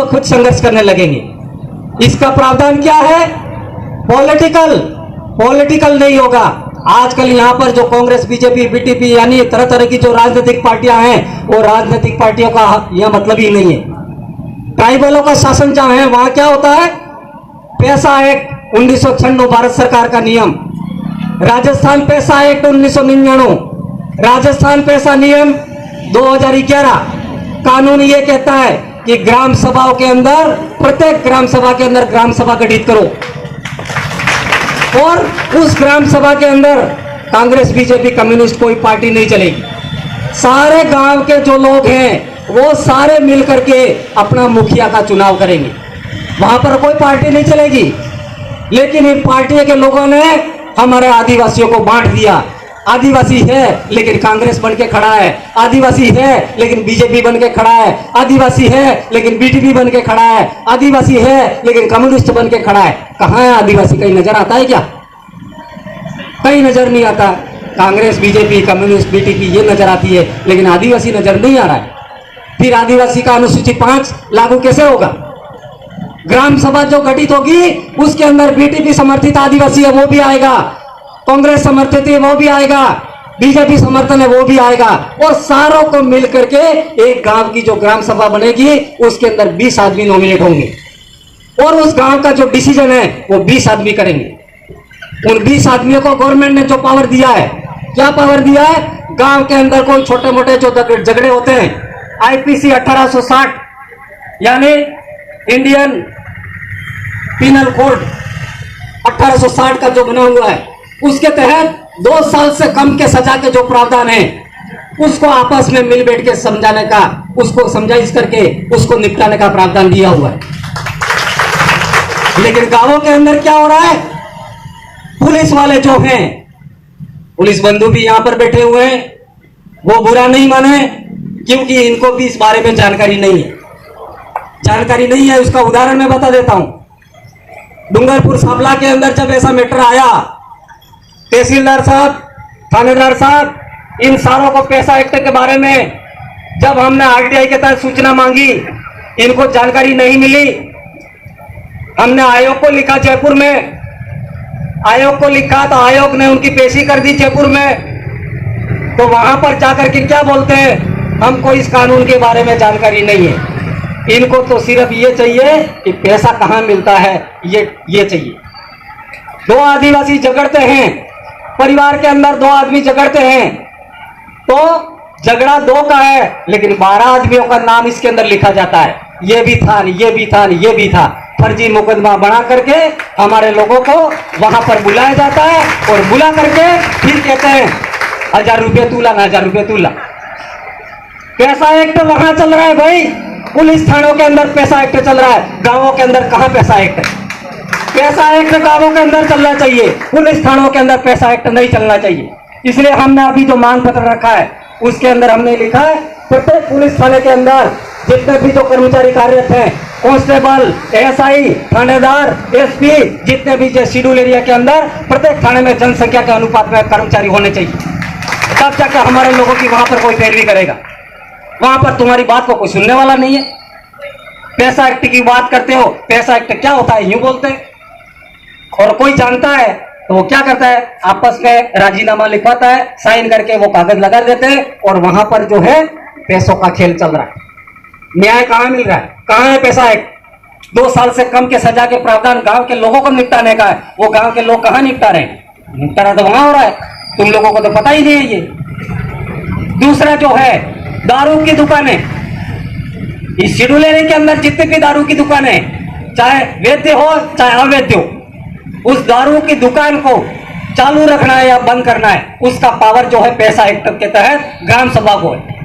व खुद संघर्ष करने लगेंगे। इसका प्रावधान क्या है? पॉलिटिकल नहीं होगा। आजकल यहाँ पर जो कांग्रेस, बीजेपी, बीटीपी यानी तरह तरह की जो राजनीतिक पार्टियां हैं, वो राजनीतिक पार्टियों का यह मतलब ही नहीं है। ट्राइबलों का शासन जहां है वहां क्या होता है? पैसा एक्ट 1996 भारत सरकार का नियम, राजस्थान पैसा एक्ट 1999, राजस्थान पैसा नियम 2011। कानून ये कहता है कि ग्राम सभाओं के अंदर, प्रत्येक ग्राम सभा के अंदर ग्राम सभा गठित करो और उस ग्राम सभा के अंदर कांग्रेस, बीजेपी, कम्युनिस्ट कोई पार्टी नहीं चलेगी। सारे गांव के जो लोग हैं वो सारे मिलकर के अपना मुखिया का चुनाव करेंगे। वहां पर कोई पार्टी नहीं चलेगी। लेकिन इन पार्टी के लोगों ने हमारे आदिवासियों को बांट दिया। आदिवासी है लेकिन कांग्रेस बन के खड़ा है, आदिवासी है लेकिन बीजेपी बन के खड़ा है, आदिवासी है लेकिन बीटीपी बन के खड़ा है, आदिवासी है लेकिन कम्युनिस्ट बन के खड़ा है। कहां है आदिवासी? कहीं नजर आता है क्या? कहीं नजर नहीं आता। कांग्रेस, बीजेपी, कम्युनिस्ट, बीटीपी ये नजर आती है, लेकिन आदिवासी नजर नहीं आ रहा है। फिर आदिवासी का अनुसूची 5 लागू कैसे होगा? ग्राम सभा जो गठित होगी उसके अंदर बीटीपी समर्थित आदिवासी है वो भी आएगा, कांग्रेस समर्थित है वो भी आएगा, बीजेपी समर्थन है वो भी आएगा, और सारों को मिलकर के एक गांव की जो ग्राम सभा बनेगी उसके अंदर 20 आदमी नॉमिनेट होंगे और उस गांव का जो डिसीजन है वो 20 आदमी करेंगे। उन 20 आदमियों को गवर्नमेंट ने जो पावर दिया है, क्या पावर दिया है? गांव के अंदर कोई छोटे मोटे जो झगड़े होते हैं, आईपीसी 1860 यानी इंडियन पिनल कोड 1860 का जो बना हुआ है, उसके तहत 2 साल से कम के सजा के जो प्रावधान है उसको आपस में मिल बैठ के समझाने का, उसको समझाइश करके उसको निपटाने का प्रावधान दिया हुआ है। लेकिन गांवों के अंदर क्या हो रहा है? पुलिस वाले जो हैं, पुलिस बंधु भी यहां पर बैठे हुए हैं, वो बुरा नहीं माने क्योंकि इनको भी इस बारे में जानकारी नहीं है। जानकारी नहीं है उसका उदाहरण मैं बता देता हूं। डूंगरपुर साबला के अंदर जब ऐसा मैटर आया, तहसीलदार साहब, थानेदार साहब, इन सारों को पैसा एक्ट के बारे में जब हमने आरटीआई के तहत सूचना मांगी, इनको जानकारी नहीं मिली। हमने आयोग को लिखा, जयपुर में आयोग को लिखा तो आयोग ने उनकी पेशी कर दी जयपुर में। तो वहां पर जाकर के क्या बोलते हैं? हमको इस कानून के बारे में जानकारी नहीं है। इनको तो सिर्फ ये चाहिए कि पैसा कहां मिलता है, ये चाहिए। 2 आदिवासी झगड़ते हैं, परिवार के अंदर 2 आदमी झगड़ते हैं, तो झगड़ा 2 का है लेकिन 12 आदमियों का नाम इसके अंदर लिखा जाता है। ये भी था, ये भी था, ये भी था। फर्जी मुकदमा बना करके हमारे लोगों को वहां पर बुलाया जाता है और बुला करके फिर कहते हैं 1000 रुपये तू ला, 1000 रुपये तू ला। पैसा एक्ट वहां चल रहा है भाई, पुलिस थानों के अंदर पैसा एक्ट चल रहा है, गांवों के अंदर कहां पैसा एक्ट है? पैसा एक्ट गांवों के अंदर चलना चाहिए, पुलिस थानों के अंदर पैसा एक्ट नहीं चलना चाहिए। इसलिए हमने अभी जो मांग पत्र रखा है उसके अंदर हमने लिखा है प्रत्येक पुलिस थाने के अंदर जितने भी जो कर्मचारी कार्यरत हैं, कांस्टेबल, एएसआई, थानेदार, एसपी, जितने भी जो शेड्यूल एरिया के अंदर प्रत्येक थाने में जनसंख्या के अनुपात में कर्मचारी होने चाहिए। तब जाकर हमारे लोगों की वहां पर कोई पैरवी करेगा। वहां पर तुम्हारी बात को कोई सुनने वाला नहीं है। पैसा एक्ट की बात करते हो, पैसा एक्ट क्या होता है यूं बोलते हैं, और कोई जानता है तो वो क्या करता है? आपस में राजीनामा लिखवाता है, साइन करके वो कागज लगा देते हैं और वहां पर जो है पैसों का खेल चल रहा है। न्याय कहां मिल रहा है? कहां है पैसा एक्ट? 2 साल से कम के सजा के प्रावधान गांव के लोगों को निपटाने का है, वो गांव के लोग कहां निपटा रहे हैं? निपटारा तो वहां हो रहा है, तुम लोगों को तो पता ही नहीं है ये। दूसरा जो है दारू की दुकानें, इस शेड्यूल एरिया के अंदर जितने भी दारू की दुकानें, चाहे वैध हो चाहे अवैध हो, उस दारू की दुकान को चालू रखना है या बंद करना है, उसका पावर जो है पैसा एक्ट के तहत ग्राम सभा को है।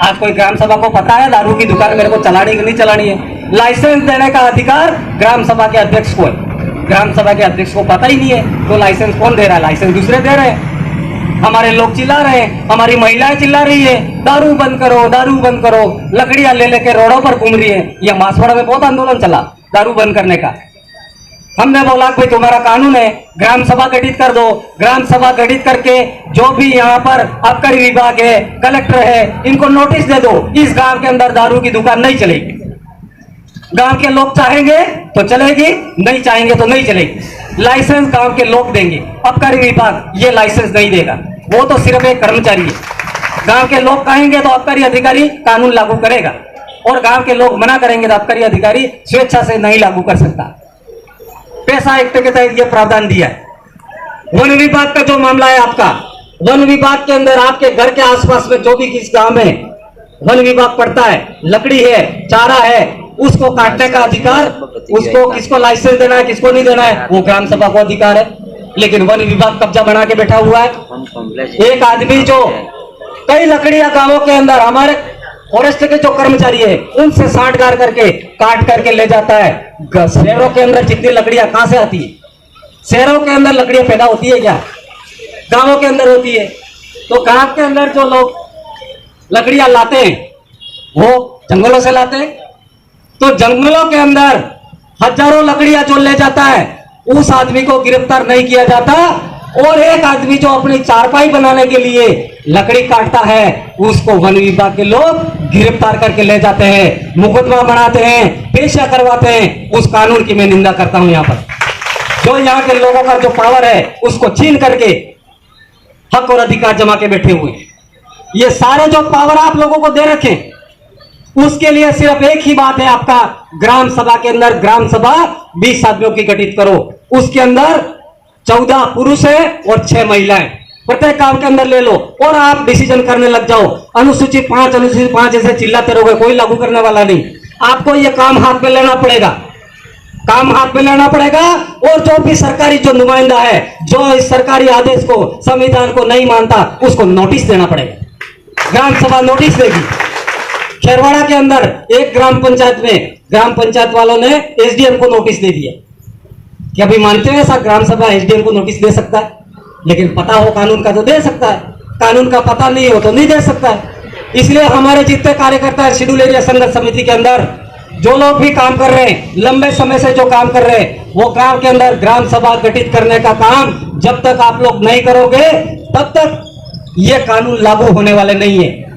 आज कोई ग्राम सभा को पता है दारू की दुकान मेरे को चलानी कि नहीं चलानी है? लाइसेंस देने का अधिकार ग्राम सभा के अध्यक्ष को है। ग्राम सभा के अध्यक्ष को पता ही नहीं है तो लाइसेंस कौन दे रहा है? लाइसेंस दूसरे दे रहे हैं। हमारे लोग चिल्ला रहे हैं, हमारी महिलाएं चिल्ला रही है दारू बंद करो, दारू बंद करो, लकड़ियां ले लेके रोडों पर घूम रही है। यह मासवाड़ा में बहुत आंदोलन चला दारू बंद करने का। हमने बोला भाई तुम्हारा कानून है, ग्राम सभा गठित कर दो। ग्राम सभा गठित करके जो भी यहाँ पर आबकारी विभाग है, कलेक्टर है, इनको नोटिस दे दो, इस गांव के अंदर दारू की दुकान नहीं चलेगी। गांव के लोग चाहेंगे तो चलेगी, नहीं चाहेंगे तो नहीं चलेगी। लाइसेंस गांव के लोग देंगे, आबकारी विभाग ये लाइसेंस नहीं देगा, वो तो सिर्फ एक कर्मचारी है। गांव के लोग कहेंगे तो आबकारी अधिकारी कानून लागू करेगा, और गांव के लोग मना करेंगे तो आबकारी अधिकारी स्वेच्छा से नहीं लागू कर सकता। पैसा एक्ट के तहत यह प्रावधान दिया है। वन विभाग का जो मामला है आपका, वन विभाग के अंदर आपके घर के आसपास में जो भी किस गांव में वन विभाग पड़ता है, लकड़ी है, चारा है, उसको काटने का अधिकार, उसको किसको लाइसेंस देना है, किसको नहीं देना है, वो ग्राम सभा को अधिकार है। लेकिन वन विभाग कब्जा बना के बैठा हुआ है। एक आदमी जो कई लकड़ियां गांवों के अंदर हमारे फॉरेस्ट के जो कर्मचारी है उनसे साठगार करके काट करके ले जाता है। शहरों के अंदर जितनी लकड़ियां कहां से आती है? शहरों के अंदर लकड़ियां पैदा होती है क्या? गांवों के अंदर होती है। तो गांव के अंदर जो लोग लकड़ियां लाते हैं वो जंगलों से लाते हैं। तो जंगलों के अंदर हजारों लकड़ियां जो ले जाता है उस आदमी को गिरफ्तार नहीं किया जाता, और एक आदमी जो अपनी चारपाई बनाने के लिए लकड़ी काटता है उसको वन विभाग के लोग गिरफ्तार करके ले जाते हैं, मुकदमा बनाते हैं, पेशा करवाते हैं। उस कानून की मैं निंदा करता हूं। यहाँ पर जो यहाँ के लोगों का जो पावर है उसको छीन करके हक और अधिकार जमा के बैठे हुए हैं। ये सारे जो पावर आप लोगों को दे रखे, उसके लिए सिर्फ एक ही बात है आपका, ग्राम सभा के अंदर ग्राम सभा 20 आदमियों की गठित करो, उसके अंदर 14 पुरुष है और 6 महिलाएं, प्रत्येक काम के अंदर ले लो और आप डिसीजन करने लग जाओ। अनुसूचित 5 ऐसे चिल्लाते रहोगे, कोई लागू करने वाला नहीं। आपको ये काम हाथ में लेना पड़ेगा, काम हाथ में लेना पड़ेगा। और जो भी सरकारी जो नुमाइंदा है जो इस सरकारी आदेश को, संविधान को नहीं मानता, उसको नोटिस देना पड़ेगा। ग्राम सभा नोटिस देगी। खेरवाड़ा के अंदर एक ग्राम पंचायत में ग्राम पंचायत वालों ने एसडीएम को नोटिस दे दिया। क्या अभी मानते हैं ऐसा ग्राम सभा एसडीएम को नोटिस दे सकता है? लेकिन पता हो कानून का तो दे सकता है, कानून का पता नहीं हो तो नहीं दे सकता है। इसलिए हमारे जितने कार्यकर्ता है शेड्यूल एरिया संघर्ष समिति के अंदर, जो लोग भी काम कर रहे हैं, लंबे समय से जो काम कर रहे हैं, वो गांव के अंदर ग्राम सभा गठित करने का काम जब तक आप लोग नहीं करोगे तब तक ये कानून लागू होने वाले नहीं है।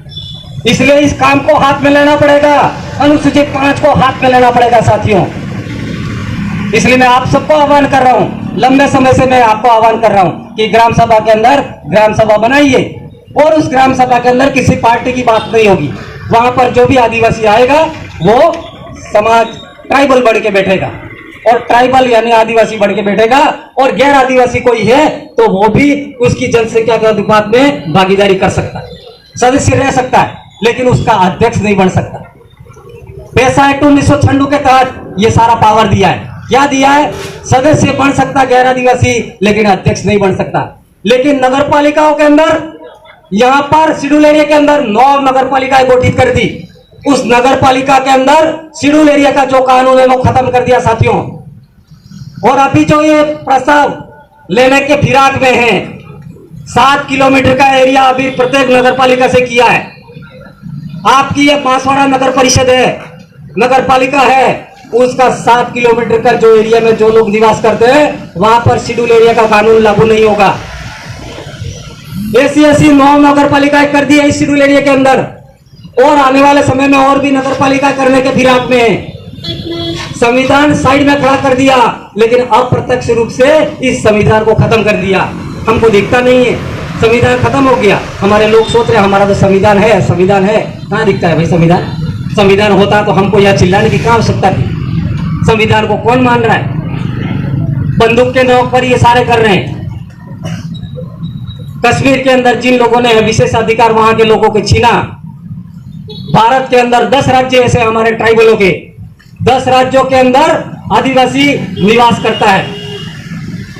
इसलिए इस काम को हाथ में लेना पड़ेगा, अनुसूचित 5 को हाथ में लेना पड़ेगा साथियों। इसलिए मैं आप सबको आह्वान कर रहा हूं, लंबे समय से मैं आपको आह्वान कर रहा हूं कि ग्राम सभा के अंदर ग्राम सभा बनाइए, और उस ग्राम सभा के अंदर किसी पार्टी की बात नहीं होगी। वहां पर जो भी आदिवासी आएगा वो समाज ट्राइबल बढ़ के बैठेगा, और ट्राइबल यानी आदिवासी बढ़ के बैठेगा, और गैर आदिवासी कोई है तो वो भी उसकी जनसंख्या के अनुपात में भागीदारी कर सकता है, सदस्य रह सकता है, लेकिन उसका अध्यक्ष नहीं बन सकता। पैसा एक्ट 1996 के तहत ये सारा पावर दिया है। क्या दिया है? सदस्य बन सकता गैर आदिवासी, लेकिन अध्यक्ष नहीं बन सकता। लेकिन नगर पालिकाओं के अंदर, यहां पर शेड्यूल एरिया के अंदर 9 नगर पालिकाएं गठित कर दी। उस नगर पालिका के अंदर शेड्यूल एरिया का जो कानून है वो खत्म कर दिया साथियों। और अभी जो ये प्रस्ताव लेने के फिराक में है, 7 किलोमीटर का एरिया अभी प्रत्येक नगर पालिका से किया है। आपकी ये बांसवाड़ा नगर परिषद है, नगर पालिका है, उसका 7 किलोमीटर का जो एरिया में जो लोग निवास करते हैं वहां पर शेड्यूल एरिया का कानून लागू नहीं होगा। ऐसी 9 नगर पालिकाएं कर दी है इस शेड्यूल एरिया के अंदर, और आने वाले समय में और भी नगर पालिका करने के फिराक में है। संविधान साइड में खड़ा कर दिया, लेकिन अप्रत्यक्ष रूप से इस संविधान को खत्म कर दिया। हमको दिखता नहीं है, संविधान खत्म हो गया। हमारे लोग सोच रहे हैं हमारा तो संविधान है, संविधान है। कहाँ दिखता है भाई संविधान? संविधान होता तो हमको यहाँ चिल्लाने की क्या आवश्यकता थी? संविधान को कौन मान रहा है? बंदूक के नोक पर ये सारे कर रहे हैं। कश्मीर के अंदर जिन लोगों ने विशेष अधिकार वहां के लोगों के छीना, भारत के अंदर 10 राज्य ऐसे हमारे ट्राइबलों के, 10 राज्यों के अंदर आदिवासी निवास करता है।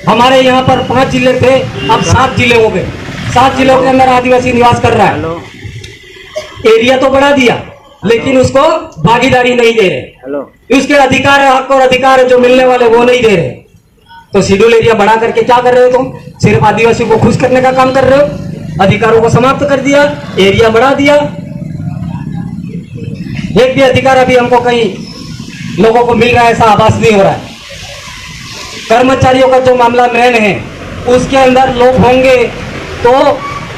हमारे यहाँ पर 5 जिले थे, अब 7 जिले हो गए। 7 जिलों के अंदर आदिवासी निवास कर रहा है। एरिया तो बढ़ा दिया, लेकिन उसको भागीदारी नहीं दे रहे। उसके अधिकार है, हक और अधिकार है जो मिलने वाले वो नहीं दे रहे। तो शेड्यूल एरिया बढ़ा करके क्या कर रहे हो तुम? सिर्फ आदिवासियों को खुश करने का काम कर रहे हो। अधिकारों को समाप्त कर दिया, एरिया बढ़ा दिया। एक भी अधिकार अभी हमको कहीं लोगों को मिल रहा है ऐसा आभास नहीं हो रहा है। कर्मचारियों का जो मामला मेन है उसके अंदर लोग होंगे तो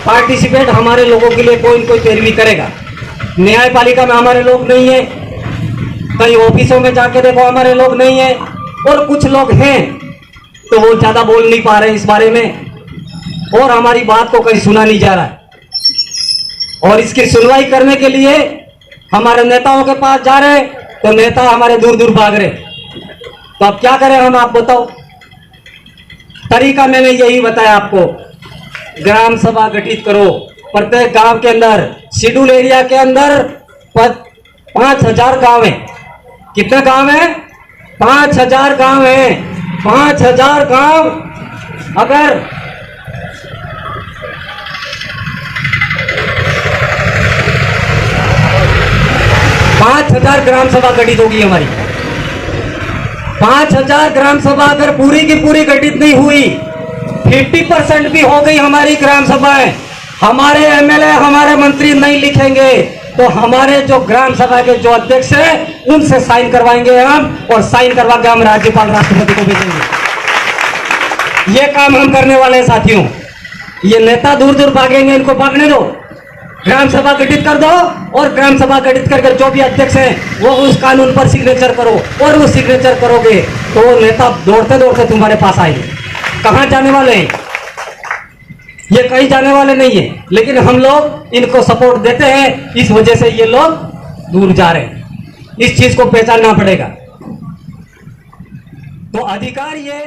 पार्टिसिपेट हमारे लोगों के लिए कोई न कोई पैरवी करेगा। न्यायपालिका में हमारे लोग नहीं है, कई ऑफिसों में जाके देखो हमारे लोग नहीं है, और कुछ लोग हैं तो वो ज्यादा बोल नहीं पा रहे इस बारे में, और हमारी बात को कहीं सुना नहीं जा रहा है। और इसकी सुनवाई करने के लिए हमारे नेताओं के पास जा रहे तो नेता हमारे दूर दूर भाग रहे। तो अब क्या करें हम, आप बताओ। तरीका मैंने यही बताया आपको, ग्राम सभा गठित करो प्रत्येक गांव के अंदर। शेड्यूल एरिया के अंदर 5,000 गांव है। कितने गांव है? 5,000 गांव है। 5,000 गांव अगर 5,000 ग्राम सभा गठित होगी हमारी। 5,000 ग्राम सभा अगर पूरी की पूरी गठित नहीं हुई, 50% भी हो गई हमारी ग्राम सभाएं, हमारे एमएलए हमारे मंत्री नहीं लिखेंगे तो हमारे जो ग्राम सभा के जो अध्यक्ष हैं उनसे साइन करवाएंगे हम, और साइन करवा के हम राज्यपाल राष्ट्रपति को भेजेंगे। ये काम हम करने वाले हैं साथियों। ये नेता दूर दूर भागेंगे, इनको भागने दो। ग्राम सभा गठित कर दो, और ग्राम सभा गठित करके जो भी अध्यक्ष हैं वो उस कानून पर सिग्नेचर करो, और वो सिग्नेचर करोगे तो वो नेता दौड़ते दौड़ते तुम्हारे पास आएंगे। कहां जाने वाले हैं? ये कहीं जाने वाले नहीं है, लेकिन हम लोग इनको सपोर्ट देते हैं, इस वजह से ये लोग दूर जा रहे हैं। इस चीज को पहचानना पड़ेगा। तो अधिकार ये